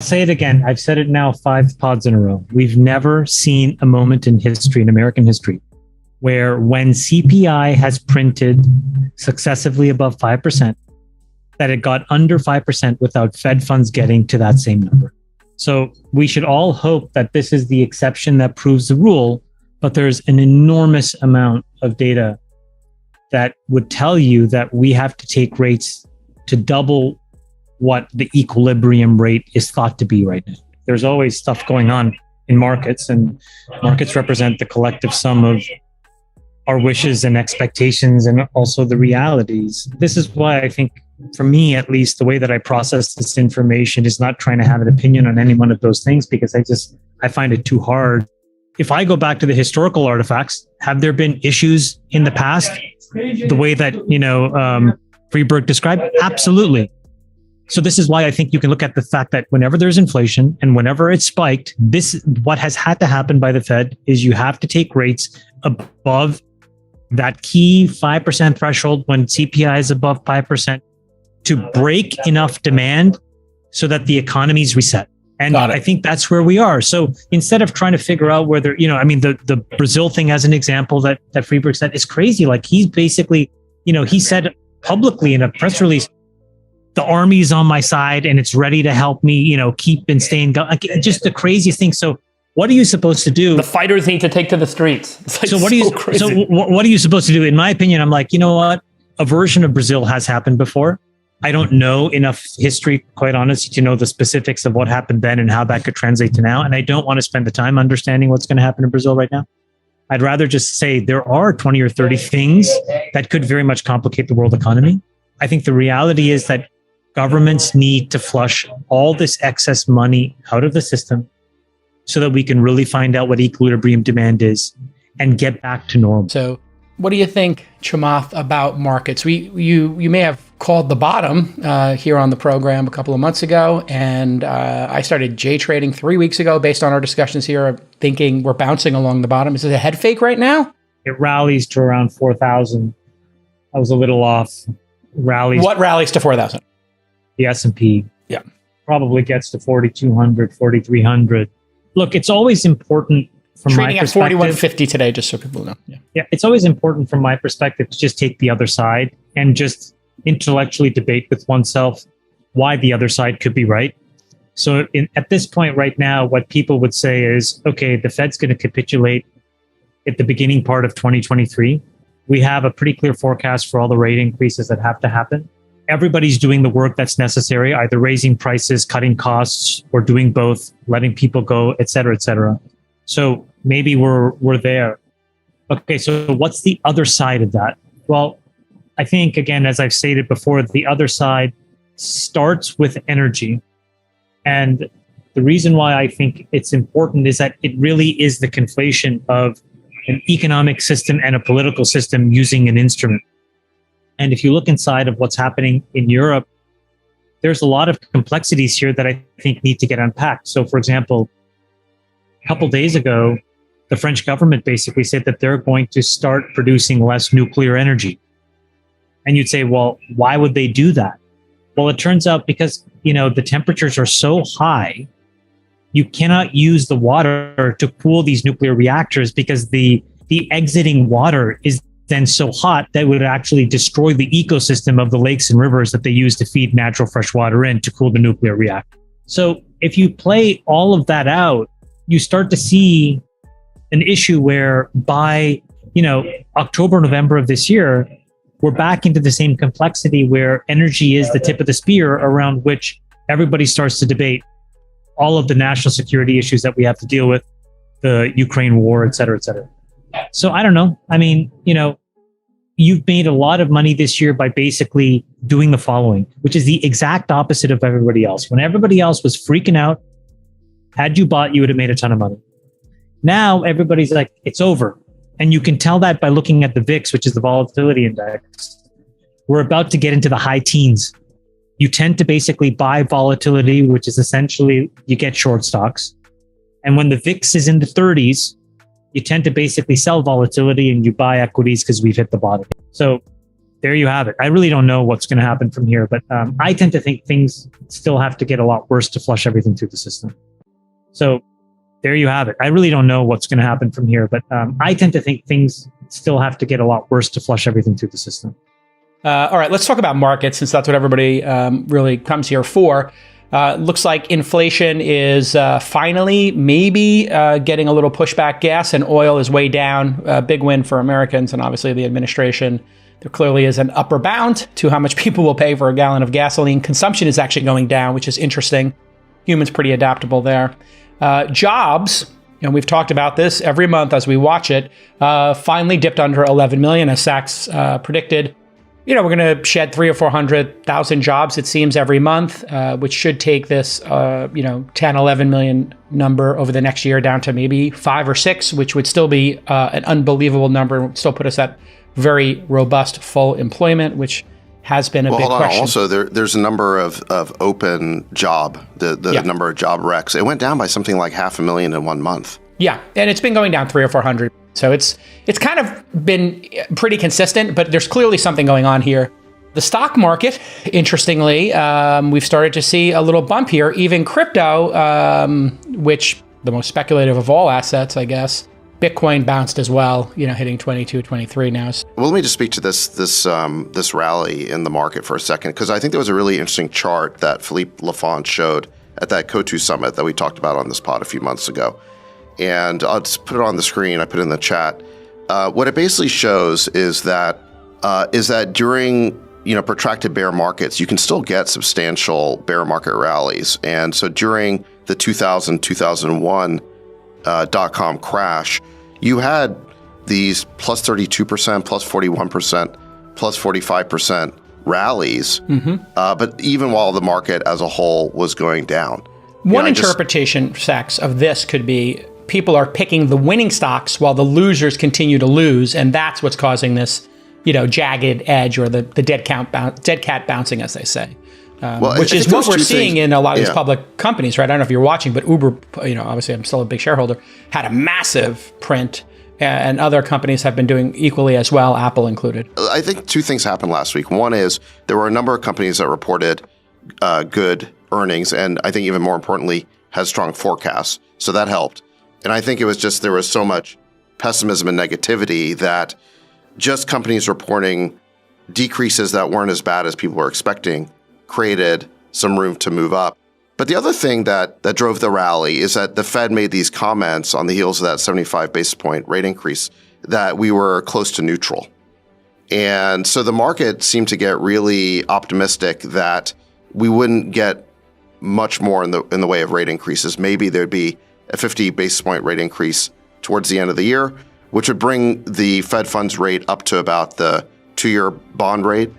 Say it again. I've said it now 5 pods in a row. We've never seen a moment in history, in American history, where when CPI has printed successively above 5%, that it got under 5% without Fed funds getting to that same number. So we should all hope that this is the exception that proves the rule, but there's an enormous amount of data that would tell you that we have to take rates to double what the equilibrium rate is thought to be right now. There's always stuff going on in markets, and markets represent the collective sum of our wishes and expectations and also the realities. This is why I think, for me at least, the way that I process this information is not trying to have an opinion on any one of those things, because I find it too hard. If I go back to the historical artifacts, have there been issues in the past the way that, Freeberg described? Absolutely. So this is why I think you can look at the fact that whenever there's inflation and whenever it's spiked, what has had to happen by the Fed is you have to take rates above that key 5% threshold when CPI is above 5% to break enough demand so that the economy's reset. And I think that's where we are. So instead of trying to figure out whether, the Brazil thing as an example that Freeberg said is crazy. Like, he's basically, he said publicly in a press release, the army's on my side and it's ready to help me, keep and stay in. Just the craziest thing. So what are you supposed to do? The fighters need to take to the streets. So what are you supposed to do? In my opinion, I'm like, you know what? A version of Brazil has happened before. I don't know enough history, quite honestly, to know the specifics of what happened then and how that could translate to now. And I don't want to spend the time understanding what's going to happen in Brazil right now. I'd rather just say there are 20 or 30 things that could very much complicate the world economy. I think the reality is that governments need to flush all this excess money out of the system so that we can really find out what equilibrium demand is and get back to normal. So what do you think, Chamath, about markets? You may have called the bottom here on the program a couple of months ago, and I started J trading 3 weeks ago based on our discussions here, thinking we're bouncing along the bottom. Is it a head fake right now? It rallies to around 4,000. I was a little off. What rallies to 4,000? The S&P. Yeah. Probably gets to 4,200, 4,300. Look, it's always important from my perspective. Trading at 4,150 today, just so people know. Yeah, it's always important from my perspective to just take the other side and just intellectually debate with oneself why the other side could be right. So at this point right now, what people would say is, okay, the Fed's going to capitulate at the beginning part of 2023. We have a pretty clear forecast for all the rate increases that have to happen. Everybody's doing the work that's necessary, either raising prices, cutting costs, or doing both, letting people go, et cetera, et cetera. So maybe we're there. Okay, so what's the other side of that? Well, I think, again, as I've stated before, the other side starts with energy. And the reason why I think it's important is that it really is the conflation of an economic system and a political system using an instrument. And if you look inside of what's happening in Europe, there's a lot of complexities here that I think need to get unpacked. So, for example, a couple of days ago, the French government basically said that they're going to start producing less nuclear energy. And you'd say, well, why would they do that? Well, it turns out because, the temperatures are so high, you cannot use the water to cool these nuclear reactors because the exiting water is then so hot that would actually destroy the ecosystem of the lakes and rivers that they use to feed natural fresh water in to cool the nuclear reactor. So if you play all of that out, you start to see an issue where by, October, November of this year, we're back into the same complexity where energy is the tip of the spear around which everybody starts to debate all of the national security issues that we have to deal with, the Ukraine war, et cetera, et cetera. So I don't know. I mean, you've made a lot of money this year by basically doing the following, which is the exact opposite of everybody else. When everybody else was freaking out, had you bought, you would have made a ton of money. Now everybody's like, it's over. And you can tell that by looking at the VIX, which is the volatility index. We're about to get into the high teens. You tend to basically buy volatility, which is essentially you get short stocks. And when the VIX is in the 30s, you tend to basically sell volatility and you buy equities because we've hit the bottom. So there you have it. I really don't know what's going to happen from here, but I tend to think things still have to get a lot worse to flush everything through the system. So there you have it. I really don't know what's going to happen from here, but I tend to think things still have to get a lot worse to flush everything through the system. All right, let's talk about markets, since that's what everybody really comes here for. Looks like inflation is finally maybe getting a little pushback. Gas and oil is way down. Big win for Americans and obviously the administration. There clearly is an upper bound to how much people will pay for a gallon of gasoline. Consumption is actually going down, which is interesting. Humans pretty adaptable there. Jobs, and we've talked about this every month as we watch it, finally dipped under 11 million, as Sachs predicted. We're going to shed 300,000 or 400,000 jobs, it seems, every month, which should take this, 10, 11 million number over the next year down to maybe 5 or 6, which would still be an unbelievable number and still put us at very robust full employment, which has been a big question. Also, there's a number of open job, the number of job recs. It went down by something like 500,000 in 1 month. Yeah, and it's been going down 300 or 400. So it's kind of been pretty consistent, but there's clearly something going on here. The stock market, interestingly, we've started to see a little bump here. Even crypto, which the most speculative of all assets, I guess, Bitcoin bounced as well, hitting 22, 23 now. Well, let me just speak to this rally in the market for a second, because I think there was a really interesting chart that Philippe Lafont showed at that Coatue summit that we talked about on this pod a few months ago. And I'll just put it on the screen. I put it in the chat. What it basically shows is that during protracted bear markets, you can still get substantial bear market rallies. And so during the 2001 dot-com crash, you had these plus 32%, plus 41%, plus 45% rallies. But even while the market as a whole was going down. One interpretation, Sachs, of this could be people are picking the winning stocks while the losers continue to lose, and that's what's causing this, jagged edge or the dead cat bouncing, as they say. Which is what we're seeing in a lot of these public companies, right? I don't know if you're watching, but Uber, obviously I'm still a big shareholder, had a massive print, and other companies have been doing equally as well, Apple included. I think two things happened last week. One is there were a number of companies that reported good earnings, and I think even more importantly, had strong forecasts. So that helped. And I think it was just there was so much pessimism and negativity that just companies reporting decreases that weren't as bad as people were expecting created some room to move up. But the other thing that drove the rally is that the Fed made these comments on the heels of that 75 basis point rate increase that we were close to neutral. And so the market seemed to get really optimistic that we wouldn't get much more in the way of rate increases. Maybe there'd be a 50 basis point rate increase towards the end of the year, which would bring the Fed funds rate up to about the 2-year bond rate.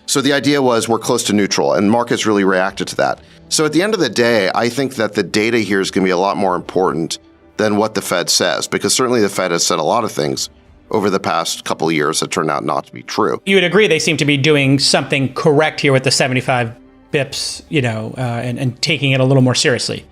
So the idea was we're close to neutral, and markets really reacted to that. So at the end of the day, I think that the data here is going to be a lot more important than what the Fed says, because certainly the Fed has said a lot of things over the past couple of years that turned out not to be true. You would agree they seem to be doing something correct here with the 75 bips, and taking it a little more seriously.